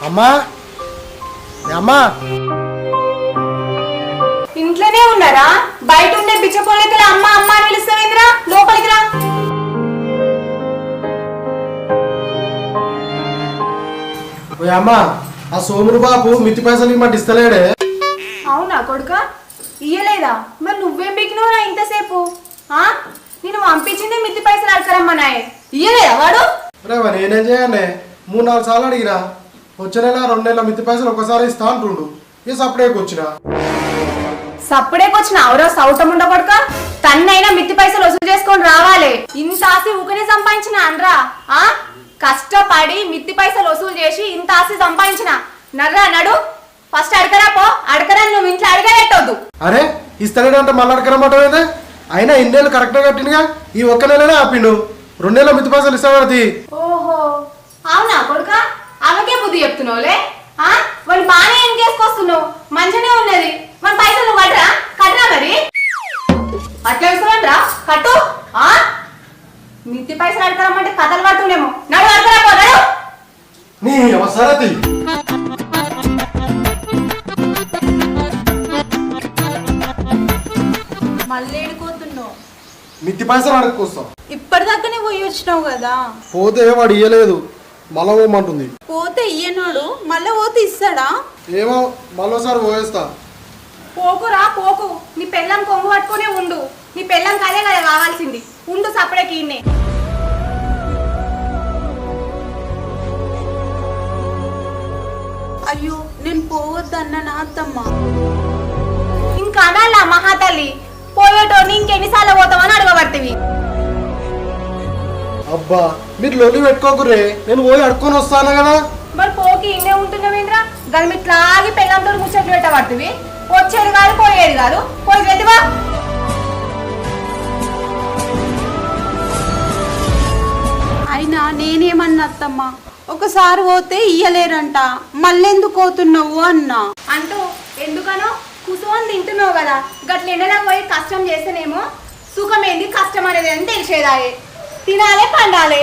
అమ్మా అమ్మా ఇంట్లోనే ఉన్నారా? బయట ఉండే బిచ్చపోలకి అమ్మ అమ్మ అని పిలుస్తావేంద్రా? లోపలికి రా. అమ్మా ఆ సోముడు బాబు మిత్తి పైసలు ఇమ్మంటే ఇస్తలేడే. అవునా కొడుక? ఇయ్యలేదా? మరి నువ్వేం బిగినవురా ఇంతసేపు? నేను పంపించిందే మిత్తి పైసలు అడగరమ్మన్నాయే. ఇయ్యలేదా వాడు? రేవా నేనేం చేయాలి? 3-4 సార్లు అడిగినా. వచ్చే నెల 2 నెలల మిత్తి పైసలు ఒకసారి ఇస్తా అంటుండు. ఈ సప్పుడేకి వచ్చిన అవరో సౌటం ఉండ కొడుక. తన్నైనా మిత్తి పైసలు వసూలు చేసుకొని రావాలి. ఇంత ఆస్తి ఊకనే సంపాదించిన అనరా? కష్టపడి మిత్తి పైసలు వసూలు చేసి ఇంత ఆస్తి సంపాదించిన నర్రా నడు. ఫస్ట్ అడగరా పో. అడగరా నువ్వు ఇంట్లో అడగలేట్టొద్దు. అరే ఇస్తాడంటే మళ్ళీ అడగరమంటే అయినా 2 నెలలు కరెక్ట్గా కట్టినగా. ఈ 1 నెలనే ఆపిండు. 2 నెలల మిత్తి పైసలు ఇస్తాడు. ఓహో అవునా కొడుక? ఆమెకే బుద్ధి చెప్తున్నావులే. వాడు బాగానే ఏం చేసుకొస్తున్నావు? మంచిగానే ఉన్నది. మన పైసలు నువ్వు కట్టరా? కట్టరా మరి అట్లా ఇస్తామంటరా? కట్టు. మిత్తి పైసలు అడగరమ్మంటే కథలు పడుతుండేమో. నడు అడగరా పోతాడు. నీ అవసరతి మళ్ళీ ఏడుకోతున్నావు? మిత్తి పైసలు అడగకొస్తాం. ఇప్పటిదాకానే పోయి వచ్చినావు కదా. పోతే వాడు ఇయ్యలేదు, మళ్ళా పోమంటుంది. పోతే ఇయ్యనాడు, మళ్ళీ పోతే ఇస్తాడా? ఏమో మళ్ళోసారి పోయేస్తా. పోకురా పోకు. నీ పెళ్ళం కొంగు పట్టుకునే ఉండు. నీ పెళ్ళం కదే కదా కావాల్సింది. ఉండు సపరేట్ ఈయన్నే. అయ్యో నేను పోవద్దన్నా నా అత్తమ్మ. ఇంకా అనాలా మహాతల్లి? పోయేటోని ఇంకెన్నిసార్లు పోతామని అడగబడుతుంది. అబ్బా మీరు లొల్లి పెట్టుకోకురే, నేను పోయి అడుక్కొని వస్తాను కదా. మరి పోకి ఇన్నే ఉంటున్నావేంద్రా? గల్ ఇట్లాగి పెళ్ళంతో ముచ్చట్లు పెట్టబడుతుంది. వచ్చేది కాదు పోయేది కాదు. పోయి వెతివా. అయినా నేనేమన్నా అత్తమ్మ, ఒకసారి పోతే ఇయ్యలేరంట, మళ్ళెందుకు పోతున్నావు అన్నా. అంటూ ఎందుకనో కుసోని తింటున్నావు కదా. గట్ల ఎండలకు పోయి కష్టం చేస్తేనేమో సుఖం ఏంది కష్టం అనేది అని తెలిసేదాయే. తినాలే పండాలే.